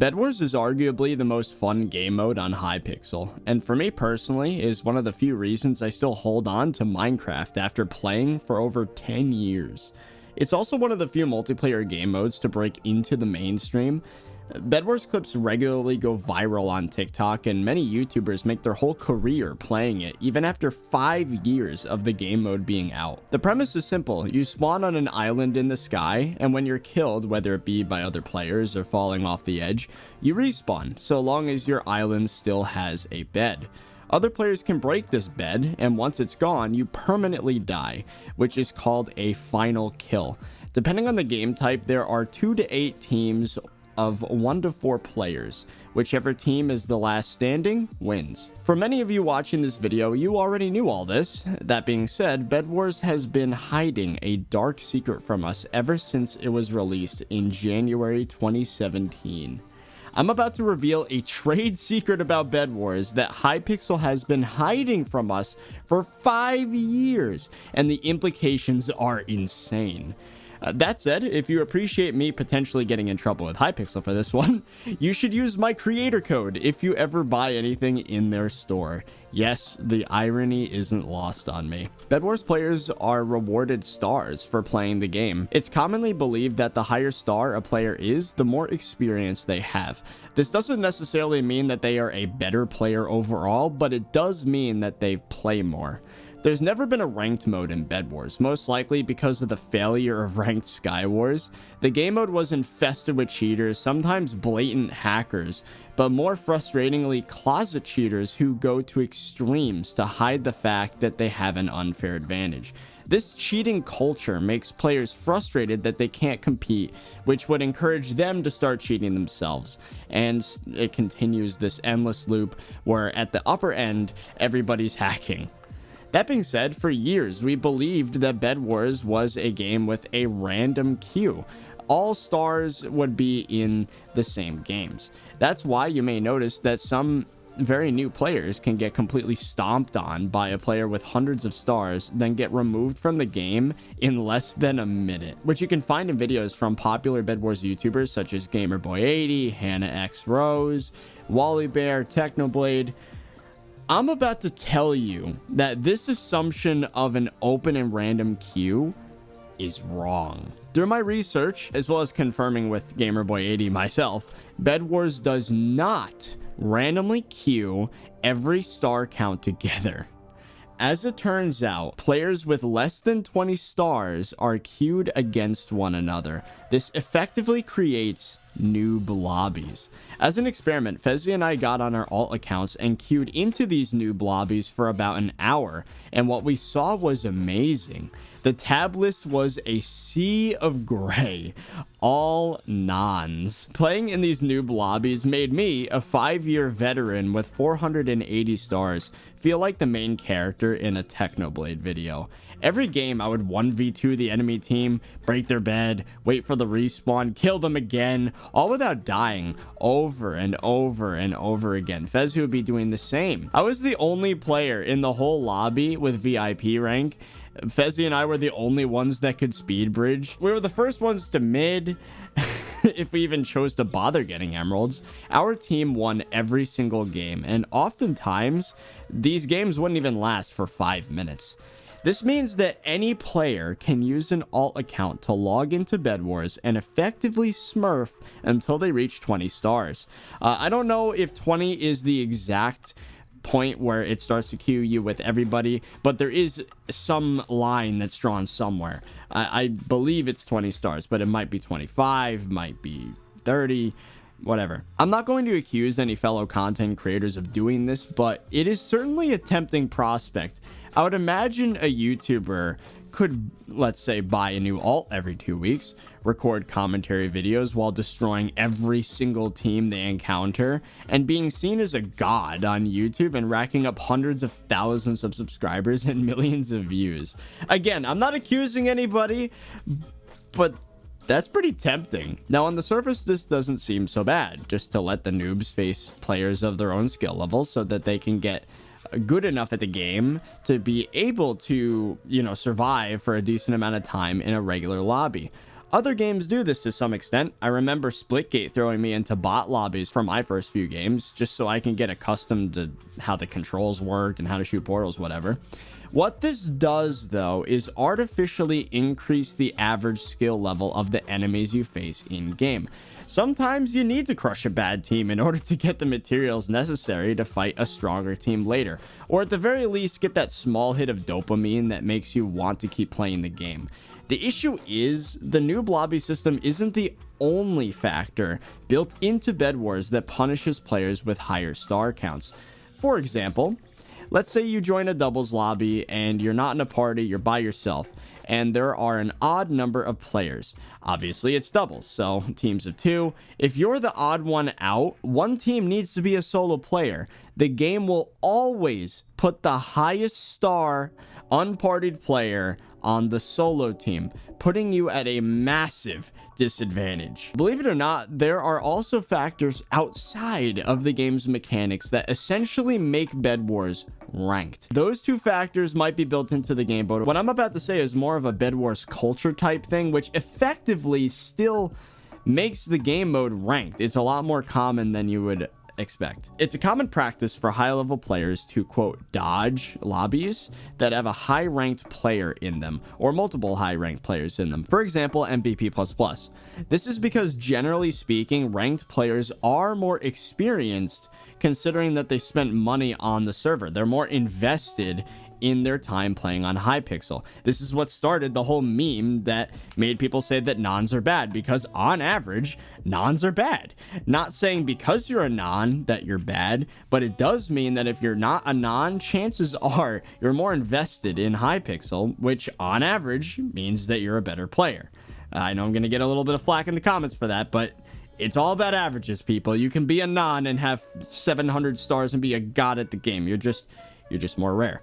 Bedwars is arguably the most fun game mode on Hypixel, and for me personally is one of the few reasons I still hold on to Minecraft after playing for over 10 years. It's also one of the few multiplayer game modes to break into the mainstream. Bedwars clips regularly go viral on TikTok, and many YouTubers make their whole career playing it, even after 5 years of the game mode being out. The premise is simple. You spawn on an island in the sky, and when you're killed, whether it be by other players or falling off the edge, you respawn, so long as your island still has a bed. Other players can break this bed, and once it's gone, you permanently die, which is called a final kill. Depending on the game type, there are 2 to 8 teams of 1 to 4 players. Whichever team is the last standing wins. For many of you watching this video, you already knew all this. That being said, Bedwars has been hiding a dark secret from us ever since it was released in January 2017. I'm about to reveal a trade secret about Bedwars that Hypixel has been hiding from us for 5 years, and the implications are insane. That said, if you appreciate me potentially getting in trouble with Hypixel for this one, you should use my creator code if you ever buy anything in their store. Yes, the irony isn't lost on me. Bedwars players are rewarded stars for playing the game. It's commonly believed that the higher star a player is, the more experience they have. This doesn't necessarily mean that they are a better player overall, but it does mean that they play more. There's never been a ranked mode in Bedwars, most likely because of the failure of ranked Skywars. The game mode was infested with cheaters, sometimes blatant hackers, but more frustratingly closet cheaters who go to extremes to hide the fact that they have an unfair advantage. This cheating culture makes players frustrated that they can't compete, which would encourage them to start cheating themselves. And it continues this endless loop where at the upper end, everybody's hacking. That being said, for years we believed that Bedwars was a game with a random queue. All stars would be in the same games. That's why you may notice that some very new players can get completely stomped on by a player with hundreds of stars, then get removed from the game in less than a minute, which you can find in videos from popular Bedwars YouTubers such as GamerBoy80, Hannah X Rose, Wally Bear, Technoblade. I'm about to tell you that this assumption of an open and random queue is wrong. Through my research, as well as confirming with GamerBoy80 myself, Bedwars does not randomly queue every star count together. As it turns out, players with less than 20 stars are queued against one another. This effectively creates Noob Lobbies. As an experiment, Fezzy and I got on our alt accounts and queued into these Noob Lobbies for about an hour, and what we saw was amazing. The tab list was a sea of gray, all nons. Playing in these Noob Lobbies made me, a 5-year veteran with 480 stars, feel like the main character in a Technoblade video. Every game I would 1v2 the enemy team, break their bed, wait for the respawn, kill them again, all without dying over and over and over again. Fezzy would be doing the same. I was the only player in the whole lobby with VIP rank. Fezzy and I were the only ones that could speed bridge. We were the first ones to mid, if we even chose to bother getting emeralds. Our team won every single game, and oftentimes, these games wouldn't even last for 5 minutes. This means that any player can use an alt account to log into Bedwars and effectively smurf until they reach 20 stars. I don't know if 20 is the exact point where it starts to queue you with everybody, but there is some line that's drawn somewhere. I believe it's 20 stars, but it might be 25, might be 30, whatever. I'm not going to accuse any fellow content creators of doing this, but it is certainly a tempting prospect. I would imagine a YouTuber could, let's say, buy a new alt every 2 weeks, record commentary videos while destroying every single team they encounter, and being seen as a god on YouTube and racking up hundreds of thousands of subscribers and millions of views. Again, I'm not accusing anybody, but that's pretty tempting. Now, on the surface, this doesn't seem so bad, just to let the noobs face players of their own skill level so that they can get good enough at the game to be able to, survive for a decent amount of time in a regular lobby. Other games do this to some extent. I remember Splitgate throwing me into bot lobbies for my first few games, just so I can get accustomed to how the controls work and how to shoot portals, whatever. What this does, though, is artificially increase the average skill level of the enemies you face in-game. Sometimes you need to crush a bad team in order to get the materials necessary to fight a stronger team later, or at the very least get that small hit of dopamine that makes you want to keep playing the game. The issue is, the Noob Lobby system isn't the only factor built into Bedwars that punishes players with higher star counts. For example, let's say you join a doubles lobby and you're not in a party, you're by yourself, and there are an odd number of players. Obviously, it's doubles, so teams of 2. If you're the odd one out, one team needs to be a solo player. The game will always put the highest star unpartied player on the solo team, putting you at a massive disadvantage. Believe it or not, there are also factors outside of the game's mechanics that essentially make Bedwars ranked. Those two factors might be built into the game, but what I'm about to say is more of a Bedwars culture type thing, which effectively still makes the game mode ranked. It's a lot more common than you would expect. It's a common practice for high-level players to, quote, dodge lobbies that have a high-ranked player in them, or multiple high-ranked players in them. For example, MVP++. This is because, generally speaking, ranked players are more experienced, considering that they spent money on the server. They're more invested in their time playing on Hypixel. This is what started the whole meme that made people say that nons are bad, because on average, nons are bad. Not saying because you're a non that you're bad, but it does mean that if you're not a non, chances are you're more invested in Hypixel, which on average means that you're a better player. I know I'm going to get a little bit of flack in the comments for that, but it's all about averages, people. You can be a non and have 700 stars and be a god at the game. You're just more rare.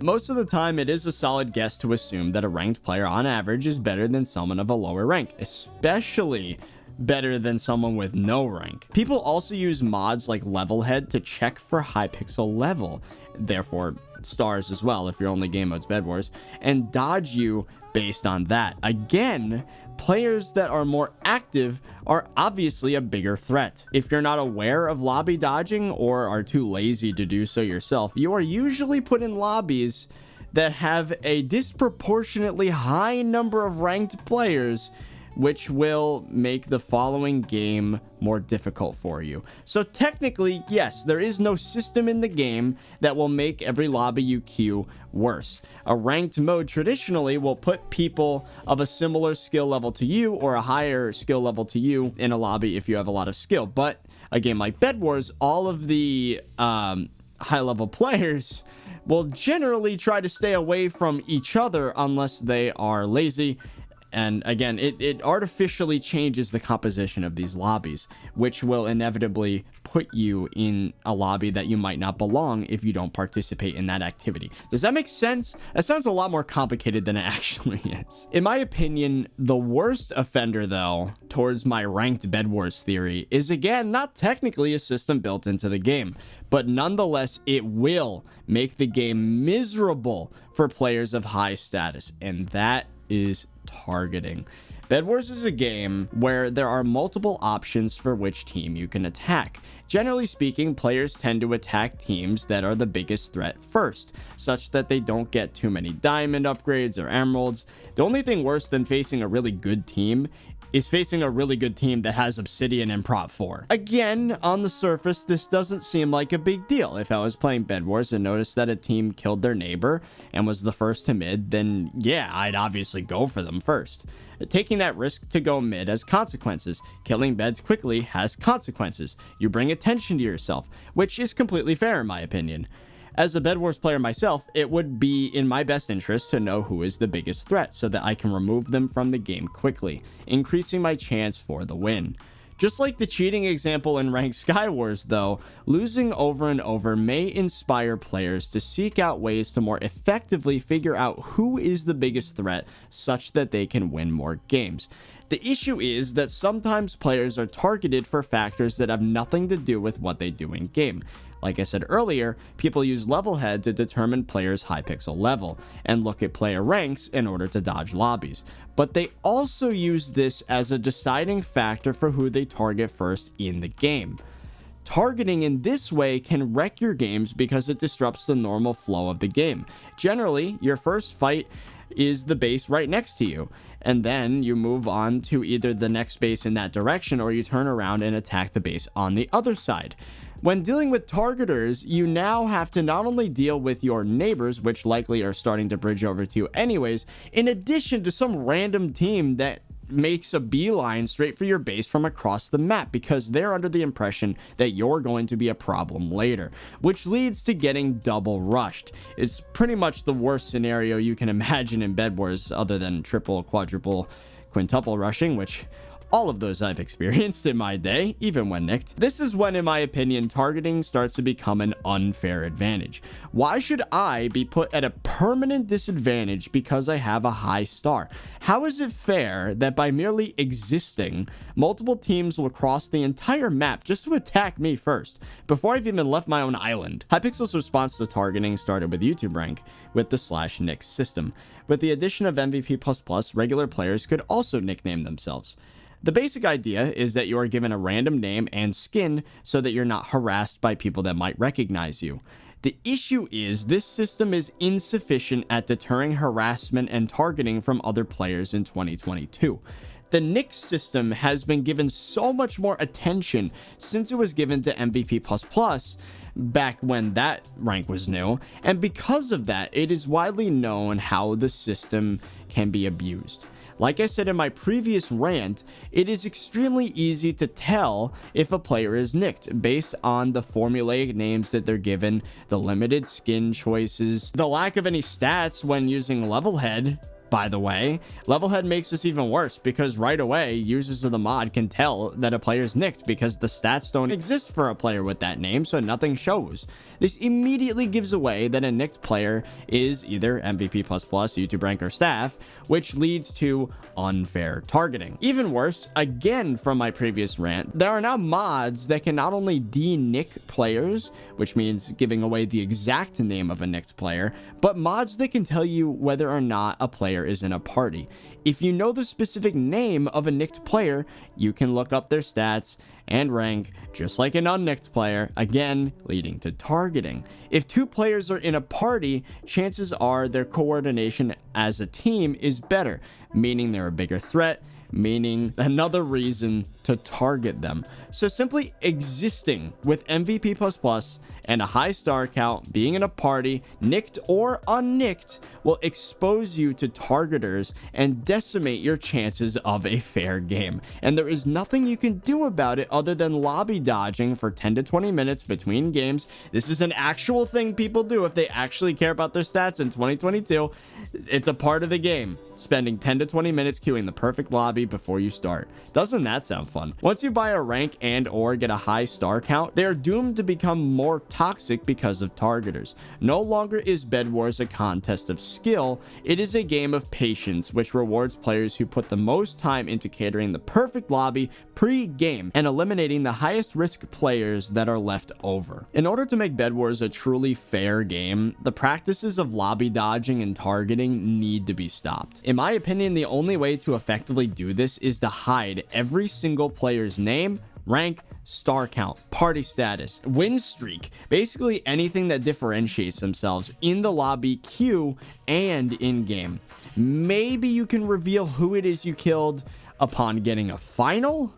Most of the time, it is a solid guess to assume that a ranked player on average is better than someone of a lower rank, especially better than someone with no rank. People also use mods like Levelhead to check for Hypixel level, therefore stars as well if your only game mode's Bedwars, and dodge you based on that. Again, players that are more active are obviously a bigger threat. If you're not aware of lobby dodging or are too lazy to do so yourself, you are usually put in lobbies that have a disproportionately high number of ranked players, which will make the following game more difficult for you. So technically, yes, there is no system in the game that will make every lobby you queue worse. A ranked mode traditionally will put people of a similar skill level to you or a higher skill level to you in a lobby if you have a lot of skill. But a game like Bedwars, all of the high-level players will generally try to stay away from each other unless they are lazy. And again, it artificially changes the composition of these lobbies, which will inevitably put you in a lobby that you might not belong if you don't participate in that activity. Does that make sense? That sounds a lot more complicated than it actually is. In my opinion, the worst offender, though, towards my ranked Bedwars theory is, again, not technically a system built into the game, but nonetheless, it will make the game miserable for players of high status, and that is targeting. Bedwars is a game where there are multiple options for which team you can attack. Generally speaking, players tend to attack teams that are the biggest threat first, such that they don't get too many diamond upgrades or emeralds. The only thing worse than facing a really good team is facing a really good team that has Obsidian and Prot 4. Again, on the surface, this doesn't seem like a big deal. If I was playing Bedwars and noticed that a team killed their neighbor and was the first to mid, then yeah, I'd obviously go for them first. Taking that risk to go mid has consequences. Killing beds quickly has consequences. You bring attention to yourself, which is completely fair in my opinion. As a Bedwars player myself, it would be in my best interest to know who is the biggest threat so that I can remove them from the game quickly, increasing my chance for the win. Just like the cheating example in ranked Skywars though, losing over and over may inspire players to seek out ways to more effectively figure out who is the biggest threat such that they can win more games. The issue is that sometimes players are targeted for factors that have nothing to do with what they do in game. Like I said earlier, people use level head to determine players' Hypixel level and look at player ranks in order to dodge lobbies. But they also use this as a deciding factor for who they target first in the game. Targeting in this way can wreck your games because it disrupts the normal flow of the game. Generally, your first fight is the base right next to you, and then you move on to either the next base in that direction or you turn around and attack the base on the other side. When dealing with targeters, you now have to not only deal with your neighbors, which likely are starting to bridge over to you anyways, in addition to some random team that makes a beeline straight for your base from across the map because they're under the impression that you're going to be a problem later, which leads to getting double rushed. It's pretty much the worst scenario you can imagine in Bedwars other than triple, quadruple, quintuple rushing, which all of those I've experienced in my day, even when nicked. This is when, in my opinion, targeting starts to become an unfair advantage. Why should I be put at a permanent disadvantage because I have a high star? How is it fair that by merely existing, multiple teams will cross the entire map just to attack me first, before I've even left my own island? Hypixel's response to targeting started with YouTube rank, with the /nick system. With the addition of MVP++, regular players could also nickname themselves. The basic idea is that you are given a random name and skin so that you're not harassed by people that might recognize you. The issue is this system is insufficient at deterring harassment and targeting from other players in 2022. The nick system has been given so much more attention since it was given to MVP++, back when that rank was new, and because of that, it is widely known how the system can be abused. Like I said in my previous rant, it is extremely easy to tell if a player is nicked based on the formulaic names that they're given, the limited skin choices, the lack of any stats when using level head. By the way, level head makes this even worse because right away, users of the mod can tell that a player's nicked because the stats don't exist for a player with that name, so nothing shows. This immediately gives away that a nicked player is either MVP++, YouTube rank, or staff, which leads to unfair targeting. Even worse, again from my previous rant, there are now mods that can not only de-nick players, which means giving away the exact name of a nicked player, but mods that can tell you whether or not a player is in a party. If you know the specific name of a nicked player, you can look up their stats and rank just like an unnicked player, again leading to targeting. If two players are in a party, chances are their coordination as a team is better, meaning they're a bigger threat, meaning another reason to target them. So simply existing with MVP++ and a high star count, being in a party, nicked or unnicked, will expose you to targeters and decimate your chances of a fair game. And there is nothing you can do about it other than lobby dodging for 10 to 20 minutes between games. This is an actual thing people do if they actually care about their stats in 2022. It's a part of the game, spending 10 to 20 minutes queuing the perfect lobby before you start. Doesn't that sound fun? Once you buy a rank and or get a high star count, they are doomed to become more toxic because of targeters. No longer is Bedwars a contest of skill, it is a game of patience, which rewards players who put the most time into catering the perfect lobby pre-game and eliminating the highest risk players that are left over. In order to make Bedwars a truly fair game, the practices of lobby dodging and targeting need to be stopped. In my opinion, the only way to effectively do this is to hide every single player's name, rank, star count, party status, win streak, basically anything that differentiates themselves in the lobby queue and in game. Maybe you can reveal who it is you killed upon getting a final,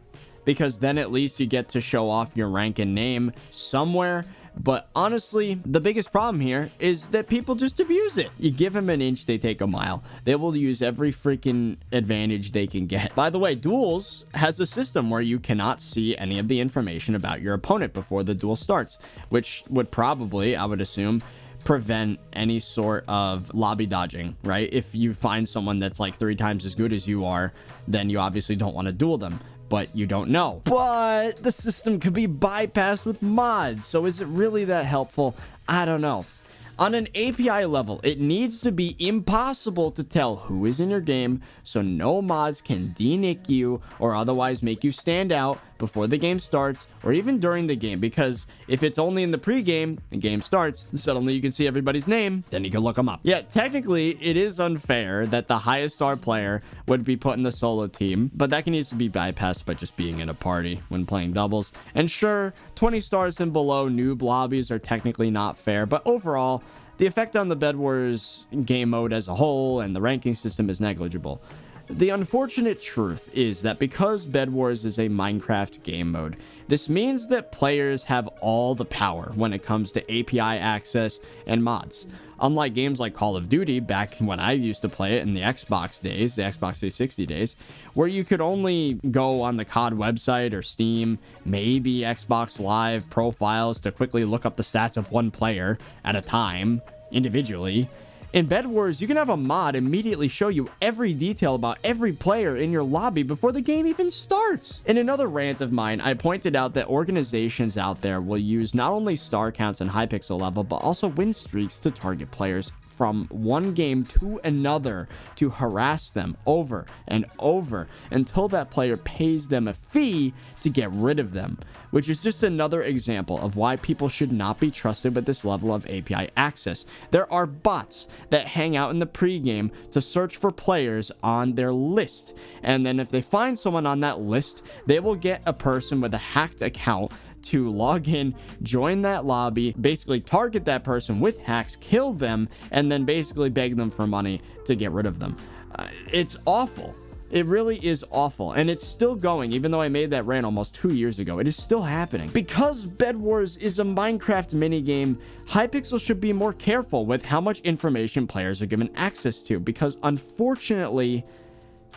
because then at least you get to show off your rank and name somewhere. But honestly, the biggest problem here is that people just abuse it. You give them an inch, they take a mile. They will use every freaking advantage they can get. By the way, Duels has a system where you cannot see any of the information about your opponent before the duel starts, which would probably, I would assume, prevent any sort of lobby dodging, right? If you find someone that's like 3 times as good as you are, then you obviously don't want to duel them. But you don't know. But the system could be bypassed with mods, so is it really that helpful? I don't know. On an API level, it needs to be impossible to tell who is in your game, so no mods can denick you or otherwise make you stand out before the game starts or even during the game, because if it's only in the pregame, the game starts, suddenly you can see everybody's name, then you can look them up. Yeah, technically, it is unfair that the highest star player would be put in the solo team, but that can easily be bypassed by just being in a party when playing doubles. And sure, 20 stars and below noob lobbies are technically not fair, but overall, the effect on the Bedwars game mode as a whole and the ranking system is negligible. The unfortunate truth is that because Bedwars is a Minecraft game mode, this means that players have all the power when it comes to API access and mods. Unlike games like Call of Duty, back when I used to play it in the Xbox days, the Xbox 360 days, where you could only go on the COD website or Steam, maybe Xbox Live profiles to quickly look up the stats of one player at a time, individually. In Bedwars, you can have a mod immediately show you every detail about every player in your lobby before the game even starts. In another rant of mine, I pointed out that organizations out there will use not only star counts and Hypixel level, but also win streaks to target players from one game to another to harass them over and over until that player pays them a fee to get rid of them, which is just another example of why people should not be trusted with this level of API access. There are bots that hang out in the pregame to search for players on their list, and then if they find someone on that list, they will get a person with a hacked account to log in, join that lobby, basically target that person with hacks, kill them, and then basically beg them for money to get rid of them. It's awful. It really is awful, and it's still going. Even though I made that rant almost 2 years ago, it is still happening. Because Bedwars is a Minecraft minigame, Hypixel should be more careful with how much information players are given access to, because unfortunately,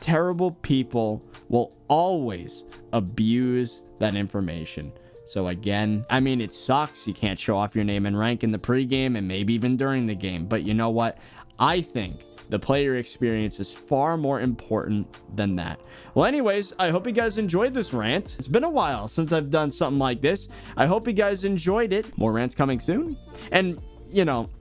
terrible people will always abuse that information. So again, I mean, it sucks. You can't show off your name and rank in the pregame and maybe even during the game. But you know what? I think the player experience is far more important than that. Well, anyways, I hope you guys enjoyed this rant. It's been a while since I've done something like this. I hope you guys enjoyed it. More rants coming soon. And, you know,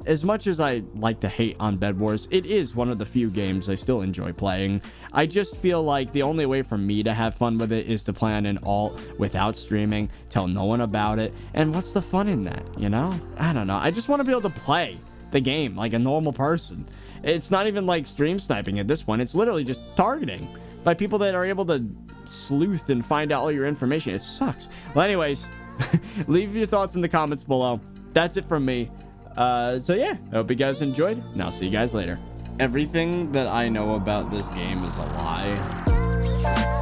as much as I like to hate on Bedwars, it is one of the few games I still enjoy playing. I just feel like the only way for me to have fun with it is to play on an alt without streaming, tell no one about it, and what's the fun in that, you know? I don't know. I just want to be able to play the game like a normal person. It's not even like stream sniping at this point. It's literally just targeting by people that are able to sleuth and find out all your information. It sucks. Well, anyways, leave your thoughts in the comments below. That's it from me. So yeah, I hope you guys enjoyed, and I'll see you guys later. Everything that I know about this game is a lie.